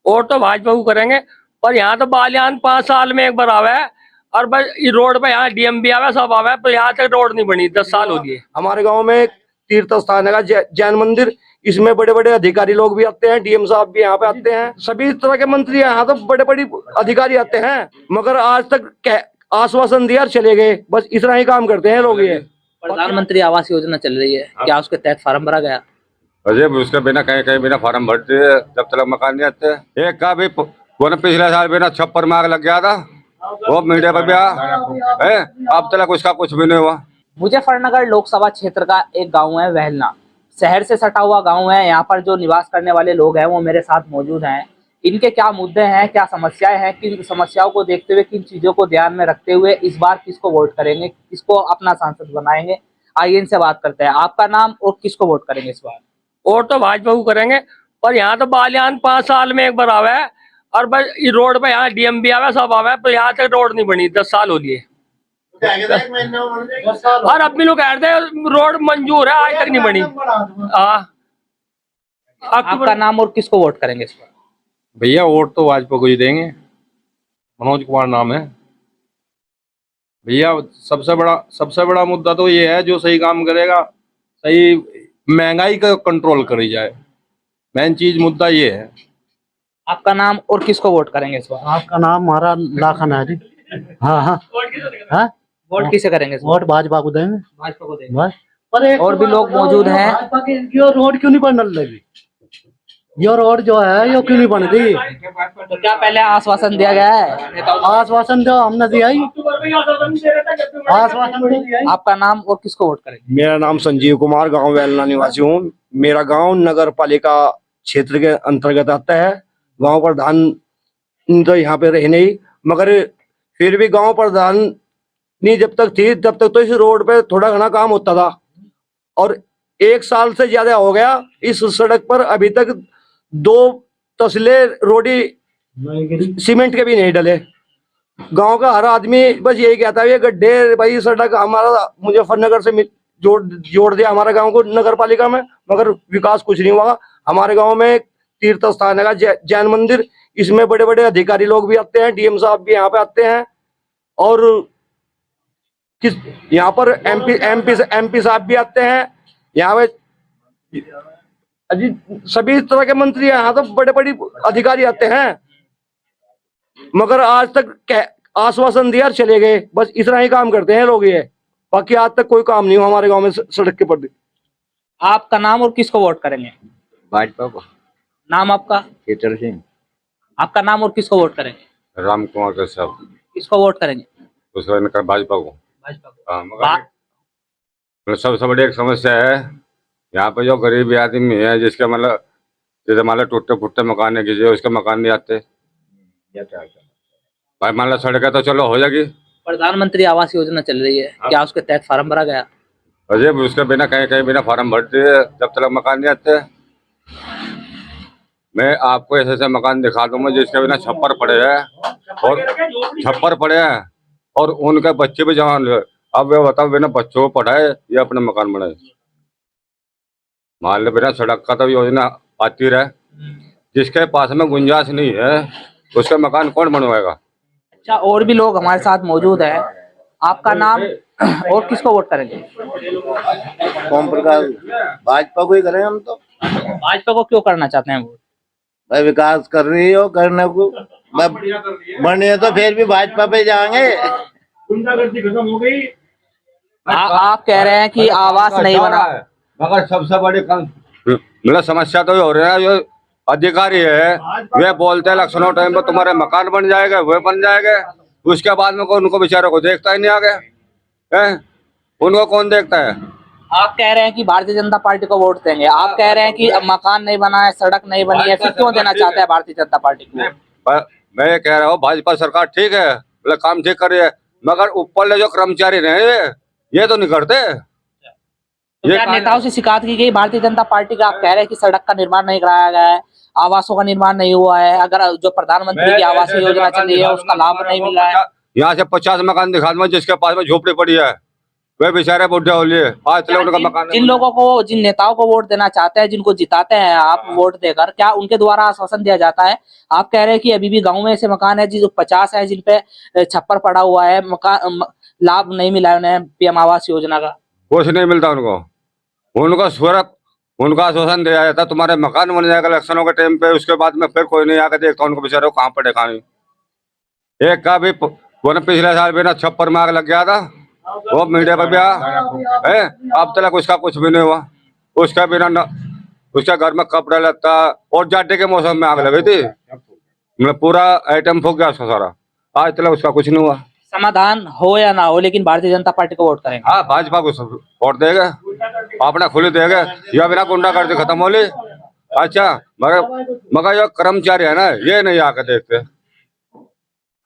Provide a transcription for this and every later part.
और तो भाजपा को करेंगे। पर यहाँ तो बालियान 5 साल में एक बार आवा है, और बस ये रोड पे यहाँ डीएम भी आवा, सब आवा है, पर यहाँ तक रोड नहीं बनी, 10 साल हो गए। हमारे गांव में एक तीर्थ स्थान है जैन मंदिर, इसमें बड़े बड़े अधिकारी लोग भी आते हैं, डीएम साहब भी यहाँ पे आते हैं, सभी तरह के मंत्री यहाँ तो बड़े बड़े अधिकारी आते हैं, मगर आज तक आश्वासन दिया और चले गए, बस इतना ही काम करते हैं लोग। ये प्रधानमंत्री आवास योजना चल रही है, क्या उसके तहत फार्म भरा गया? अजय उसके बिना कहीं कहीं बिना फार्म भरते है, जब तक मकान नहीं आते। एक का भी पिछले साल बिना छप्पर में आग लग गया था, वो मीडिया पर भी है, अब तक उसका कुछ भी नहीं हुआ। मुजफ्फरनगर लोकसभा क्षेत्र का एक गांव है वहलना, शहर से सटा हुआ गांव है। यहाँ पर जो निवास करने वाले लोग हैं वो मेरे साथ मौजूद हैं। इनके क्या मुद्दे हैं, क्या समस्याएं हैं, किन समस्याओं को देखते हुए, किन चीजों को ध्यान में रखते हुए इस बार किसको वोट करेंगे, किसको अपना सांसद बनाएंगे, आइए इनसे बात करते हैं। आपका नाम और किसको वोट करेंगे इस बार? और तो भाजपा को करेंगे, पर यहाँ तो बालियान 5 साल में एक बार आवा है, और बस ये रोड पे यहाँ डीएम भी आवा, सब आवा है, पर यहाँ तक रोड नहीं बनी, 10 साल हो गए। और अब भी लोग कहते हैं रोड मंजूर है, आज तक नहीं बनी। आपका नाम और किसको वोट करेंगे इस बार? भैया वोट तो भाजपा को ही देंगे, मनोज कुमार नाम है भैया। सबसे बड़ा मुद्दा तो ये है, जो सही काम करेगा, सही महंगाई का कंट्रोल करी जाए, मेन चीज मुद्दा ये है। आपका नाम और किसको वोट करेंगे इस बार? आपका नाम हमारा लाखन है जी। हाँ हाँ हाँ, वोट किसे करेंगे इस बार? वोट भाजपा को देंगे। भाजपा को देंगे। बस। पर एक और भी लोग मौजूद हैं। ये रोड क्यों नहीं बनने लगी? ये रोड जो है ये क्यों नहीं बन रही? तो क्या पहले आश्वासन दिया गया है? आश्वासन जो हमने दिया ही, आश्वासन दिया ही। आपका नाम और किसको वोट करेंगे? मेरा नाम संजीव कुमार, गांव वेलना निवासी हूँ। मेरा गांव नगर पालिका क्षेत्र के अंतर्गत आता है। गांव प्रधान तो यहाँ पे रहे नहीं, मगर फिर भी गांव प्रधान नहीं जब तक थी तब तक तो इस रोड पे थोड़ा घना काम होता था, और 1 साल से ज्यादा हो गया इस सड़क पर अभी तक 2 तसले रोडी सीमेंट के भी नहीं डले। गांव का हर आदमी बस यही कहता है, ये गड्ढे भाई, सड़क हमारा मुजफ्फरनगर से जोड़ दिया हमारे गांव को नगर पालिका में, मगर विकास कुछ नहीं हुआ। हमारे गांव में एक तीर्थ स्थान है जैन मंदिर, इसमें बड़े बड़े अधिकारी लोग भी आते हैं, डीएम साहब भी यहाँ पे आते हैं, और यहाँ पर एमपी साहब भी आते हैं। यहाँ पे सभी तरह के मंत्री यहाँ तो बड़े बड़े अधिकारी आते हैं, मगर आज तक आश्वासन दिया और चले गए, बस इतना ही काम करते हैं लोग। ये बाकी आज तक कोई काम नहीं हुआ हमारे गांव में सड़क के प्रति। आपका नाम और किसको वोट करेंगे? भाजपा को। नाम आपका? केतर सिंह। आपका नाम और किसको वोट करेंगे? राम कुमार का साहब। किसको वोट करेंगे? उसका इनका भाजपा को। भाजपा को। हाँ, मगर सबसे बड़ी एक समस्या है यहाँ पे, जो गरीब आदमी है जिसके मतलब जैसे मान लो टूटते फूटते मकान है, किसी उसके मकान नहीं आते भाई, मान लो सड़क तो चलो हो जाएगी। प्रधानमंत्री आवास योजना चल रही है, क्या उसके तहत फार्म भरा गया? अजय उसके बिना कहीं कहीं बिना फार्म भरते है, जब तक मकान नहीं आते। मैं आपको ऐसे ऐसे मकान दिखा दूंगा जिसके बिना छप्पर पड़े हैं और उनके बच्चे भी जवान। अब वे बताओ, बिना बच्चों को पढ़ाए या अपना मकान बनाए? मान लो बिना सड़क का तो योजना आती रहे, जिसके पास में गुंजाइश नहीं है उसका मकान कौन बनवाएगा? अच्छा, और भी लोग हमारे साथ मौजूद हैं। आपका नाम और किसको वोट करेंगे? ओम प्रकाश। भाजपा को ही करें हम तो। भाजपा को क्यों करना चाहते हैं वोट? भाई विकास कर रही हो, करने को बढ़िया तो फिर भी भाजपा पे जाएंगे। गुंडागर्दी खत्म हो गई। आप कह रहे हैं कि आवास नहीं बना, मगर सबसे बड़ी मेरा समस्या तो ये हो रहा है, जो अधिकारी है वे बोलते हैं इलेक्शनों टाइम पर तुम्हारे मकान बन जाएगा, वे बन जाएंगे, उसके बाद में उनको बेचारों को देखता ही नहीं आगे है, उनको कौन देखता है? आप कह रहे हैं कि भारतीय जनता पार्टी को वोट देंगे, आप कह रहे हैं कि अब मकान नहीं बना है, सड़क नहीं बनी है, फिर क्यों देना चाहते हैं भारतीय जनता पार्टी को? मैं ये कह रहा हूँ भाजपा सरकार ठीक है, बोले काम ठीक कर रही है, मगर ऊपर जो कर्मचारी रहे ये तो नहीं करते। तो क्या नेताओं से शिकायत की गई भारतीय जनता पार्टी का? आप कह रहे हैं कि सड़क का निर्माण नहीं कराया गया है, आवासों का निर्माण नहीं हुआ है, अगर जो प्रधानमंत्री की आवास योजना चल रही है उसका लाभ नहीं मिल रहा है। यहाँ से 50 मकान दिखा दूंगा जिसके पास में झोपड़ी पड़ी है, वे बेचारे बुढ़े हो लिए, आज तक उनका मकान जिन लोगों को, जिन नेताओं को वोट देना चाहते हैं, जिनको जिताते हैं आप वोट देकर, क्या उनके द्वारा आश्वासन दिया जाता है? आप कह रहे हैं कि अभी भी गांव में ऐसे मकान है जो 50 है जिन पे छप्पर पड़ा हुआ है, मकान लाभ नहीं मिला है उन्हें पीएम आवास योजना का। कुछ नहीं मिलता उनको। उनको सिर्फ उनका आश्वासन दिया जाता है तुम्हारे मकान बन जाएगा इलेक्शनों के टाइम पे, उसके बाद में फिर कोई नहीं आकर देखता उनको बेचारे कहाँ पड़े खाने। एक का भी पिछले साल भी ना छप्पर में आग लग गया था, वो मीडिया पर भी है, अब तक उसका कुछ भी नहीं हुआ। उसका बिना उसके घर में कपड़ा लगता और जाटे के मौसम में आग लगी थी, पूरा आइटम फूक गया उसका सारा, आज तक उसका कुछ नहीं हुआ। समाधान हो या ना हो, लेकिन भारतीय जनता पार्टी को वोट करेंगे। हाँ, भाजपा को सब वोट देगा, अपना खुले देगा, या बिना गुंडागर्दी खत्म हो ली। अच्छा, मगर जो कर्मचारी है ना, ये नहीं आकर देखते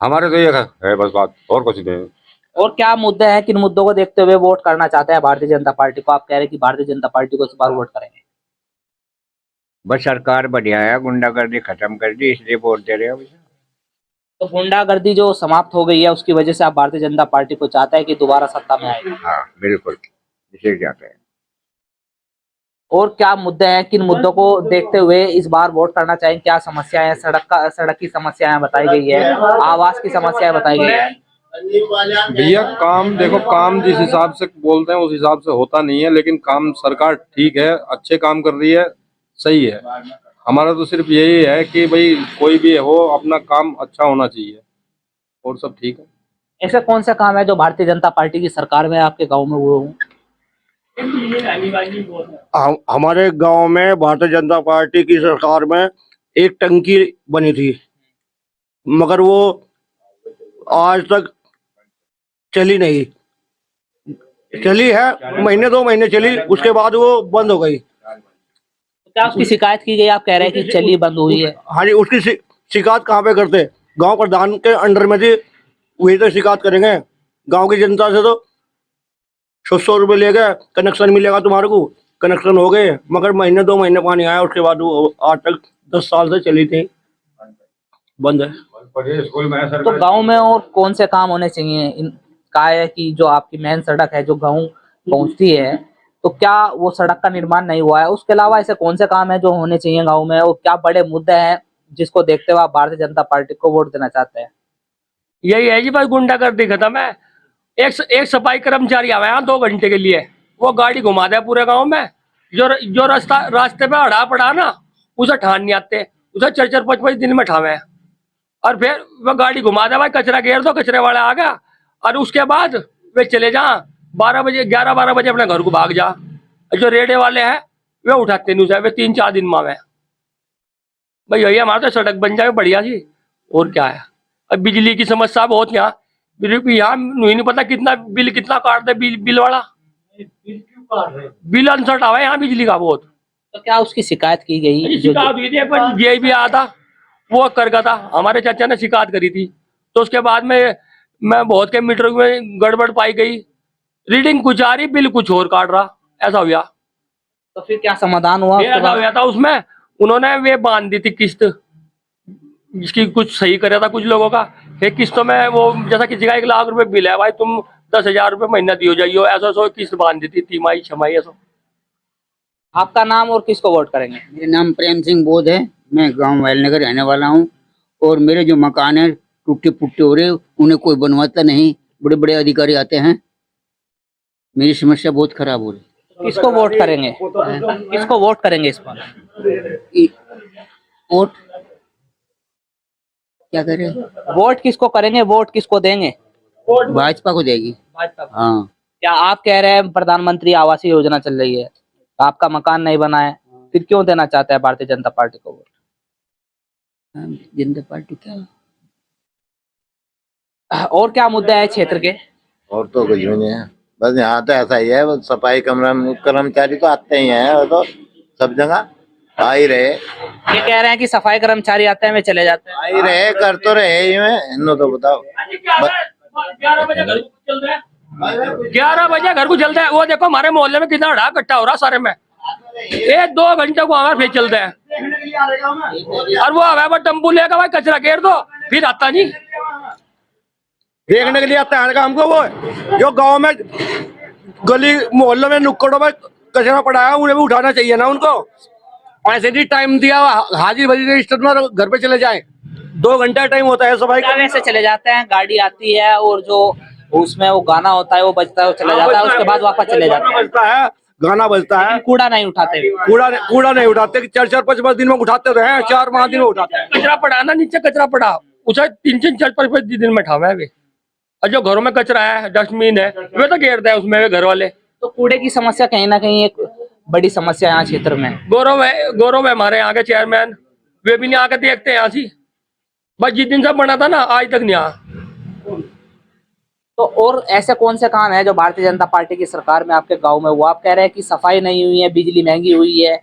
हमारे, तो ये है बस बात, और कुछ नहीं। और क्या मुद्दे हैं, किन मुद्दों को देखते हुए वोट करना चाहते हैं भारतीय जनता पार्टी को? आप कह रहे हैं कि भारतीय जनता पार्टी को इस बार वोट करेंगे। बस सरकार बढ़िया है, गुंडागर्दी खत्म कर दी इसलिए वोट दे रहे हो। तो गुंडागर्दी जो समाप्त हो गई है उसकी वजह से आप भारतीय जनता पार्टी को चाहते हैं कि दोबारा सत्ता में आए? हाँ बिल्कुल, इसे चाहते हैं। और क्या मुद्दे हैं, किन मुद्दों को देखते हुए इस बार वोट करना चाहिए? क्या समस्या है? सड़क की समस्याएं बताई गई है, आवास की समस्याएं बताई गई है। भैया काम देखो, काम जिस हिसाब से बोलते हैं उस हिसाब से होता नहीं है, लेकिन काम सरकार ठीक है, अच्छे काम कर रही है, सही है। हमारा तो सिर्फ यही है कि भाई कोई भी हो अपना काम अच्छा होना चाहिए, और सब ठीक है। ऐसे कौन से काम है जो भारतीय जनता पार्टी की सरकार में आपके गांव में हुए हों? हमारे गांव में भारतीय जनता पार्टी की सरकार में एक टंकी बनी थी, मगर वो आज तक चली नहीं। चली है महीने 2 महीने चली, उसके बाद वो बंद हो गई। क्या उसकी शिकायत की गई? आप कह रहे हैं कि चली बंद हुई है। हाँ जी, उसकी शिकायत कहाँ पे करते? गांव प्रधान के अंडर में थी, वही तो शिकायत करेंगे। गांव की जनता से तो 100 रुपये ले गए, कनेक्शन मिलेगा तुम्हारे को, कनेक्शन हो गए, मगर महीने 2 महीने पानी आया, उसके बाद वो आज तक 10 साल से चली थी, बंद है। तो गांव में और कौन से काम होने चाहिए? कहा है कि जो आपकी मेन सड़क है जो गांव पहुंचती है, तो क्या वो सड़क का निर्माण नहीं हुआ है? उसके अलावा ऐसे कौन से काम है जो होने चाहिए गांव में, और क्या बड़े मुद्दे हैं जिसको देखते हुए आप भारतीय जनता पार्टी को वोट देना चाहते हैं? यही है जी, बस गुंडागर्दी खत्म है। एक सफाई कर्मचारी आया यहाँ 2 घंटे के लिए, वो गाड़ी घुमा दे पूरे गांव में। जो रास्ते पे अड़ा पड़ा ना, उसे ठान नहीं आते, उसे 4-4, 5-5 दिन में ठावे, और फिर वो गाड़ी घुमा दे, भाई कचरा घेर दो, कचरे वाला आ गया, और उसके बाद वे चले जा 12 बजे 11-12 बजे अपने घर को भाग जा। जो रेडे वाले हैं वे उठाते नहीं उसे, वे 3-4 दिन मावे। भाई यही हमारा तो सड़क बन जाए बढ़िया जी, और क्या है। अब बिजली की समस्या बहुत यहाँ नहीं पता कितना बिल कितना काट दे बिल वाला, बिल अनसट आवा यहाँ बिजली का बहुत। तो क्या उसकी शिकायत की गई? शिकायत हुई थी, पर ये भी आया था, वो कर गया था, हमारे चाचा ने शिकायत करी थी, तो उसके बाद में मैं बहुत के मीटर में गड़बड़ पाई गई, रीडिंग कुछ आ रही, बिल कुछ और काट रहा, ऐसा हुआ। तो फिर क्या समाधान हुआ? ऐसा हुआ था, उसमें उन्होंने वे बांध दी थी किस्त, जिसकी कुछ सही करे था कुछ लोगों का, फिर किस्तों में वो जैसा किसी का 1 लाख रुपए बिल है, भाई तुम 10,000 रुपये महीना दियो जाइयो, ऐसा सो किस्त बांध दी थी, तिमाही 6 ऐसा। आपका नाम और किसको वोट करेंगे? मेरा नाम प्रेम सिंह बोध है, मैं गांव वैलनगर रहने वाला हूं, और मेरे जो मकान है टूटे फूटे हो रहे, उन्हें कोई बनवाता नहीं, बड़े बड़े अधिकारी आते हैं, मेरी समस्या बहुत खराब हो रही। किसको वोट करेंगे? किसको वोट करेंगे इस बार? वोट क्या करें? वोट किसको करेंगे? वोट किसको देंगे? भाजपा को देगी। भाजपा को। हाँ। क्या आप कह रहे हैं प्रधानमंत्री आवास योजना चल रही है, आपका मकान नहीं बना है, फिर क्यों देना चाहते हैं भारतीय जनता पार्टी को वोट? जनता पार्टी क्या, और क्या मुद्दे हैं क्षेत्र के? और तो कुछ भी नहीं है, बस यहाँ तो ऐसा ही है, बस सफाई कर्मचारी तो आते ही हैं, वो तो सब जगह आ ही रहे। ये कह रहे हैं कि सफाई कर्मचारी आते हैं वे चले जाते हैं। आ ही रहे, कर तो रहे ही में, इन्हों तो बताओ। 11 बजे घर को चल रहा है, 11 बजे घर को चलता है। वो देखो हमारे मोहल्ले में कितना अड़ा इकट्ठा हो रहा सारे में, 1-2 घंटे को हमारे फिर चलते हैं, और वो हवा पर टेम्पू लेकर भाई कचरा घेर दो, फिर आता नहीं, देखने के लिए आता है हमको। वो जो गांव में गली मोहल्लों में नुक्कड़ों में कचरा पड़ा है, उन्हें भी उठाना चाहिए ना उनको। ऐसे नहीं टाइम दिया हाजिर भजी रजिस्टर में घर पे चले जाएं, 2 घंटा टाइम होता है सफाई का। वैसे चले जाते हैं, गाड़ी आती है और जो उसमें वो गाना होता है वो बजता है, वो चला जाता है, उसके बाद वापस चले जाते हैं। बजता है, गाना बजता है, कूड़ा नहीं उठाते। कूड़ा नहीं उठाते। 4-4 5 दिन में उठाते रहे, 4 5 दिन में उठाते हैं। कचरा पड़ा ना, नीचे कचरा पड़ा, उसे 3 4 5 दिन में उठावे वे। और जो घरों में कचरा है, डस्टबिन है, वे तो घेरते हैं उसमें वे घर वाले। तो कूड़े की समस्या कहीं ना कहीं एक बड़ी समस्या है यहाँ क्षेत्र में। गौरव है हमारे यहाँ के चेयरमैन, वे भी नहीं आके देखते यहाँ से। बस जिस दिन से बना था ना, आज तक नहीं आया। तो और ऐसे कौन से काम है जो भारतीय जनता पार्टी की सरकार में आपके गांव में हुआ? आप कह रहे हैं कि सफाई नहीं हुई है, बिजली महंगी हुई है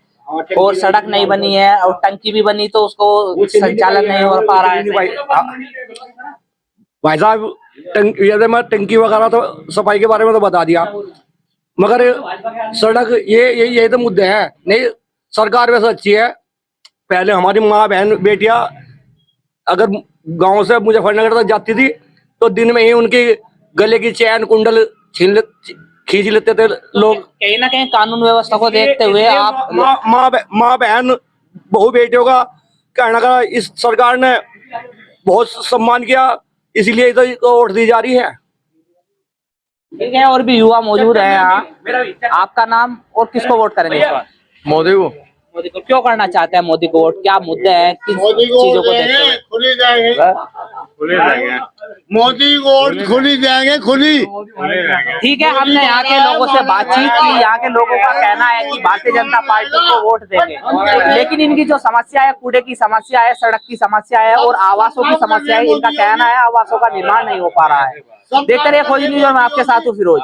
और सड़क नहीं बनी है, और टंकी भी बनी तो उसको संचालन नहीं हो पा रहा है। भाई साहब मैं टंकी वगैरह तो सफाई के बारे में तो बता दिया, मगर सड़क ये तो मुद्दे हैं। नहीं, सरकार वैसे अच्छी है। पहले हमारी माँ बहन बेटियां अगर गांव से मुजफ्फरनगर तक जाती थी तो दिन में ही उनकी गले की चैन कुंडल खींच लेते थे लोग। कहीं ना कहीं कानून व्यवस्था को देखते हुए आप माँ बहन बहू बेटियों का कहना का इस सरकार ने बहुत सम्मान किया, इसलिए तो वोट दी जा रही है। ठीक है, और भी युवा मौजूद है यहाँ। आपका नाम और किसको वोट करेंगे इस बार? मोदी को। मोदी को क्यों करना चाहते हैं? मोदी को वोट, क्या मुद्दे हैं, किन चीजों को देखते हुए? खुली जाएंगे मोदी को वोट, खुली जाएंगे, खुली। ठीक है, हमने यहाँ के लोगों से बातचीत की। यहाँ के लोगों का कहना है कि भारतीय जनता पार्टी को वोट देंगे, लेकिन इनकी जो समस्या है, कूड़े की समस्या है, सड़क की समस्या है और आवासों की समस्या है, इनका कहना है आवासों का निर्माण नहीं हो पा रहा है। देखते रहिए खोजी न्यूज़ और मैं आपके साथ हूँ फिरोज।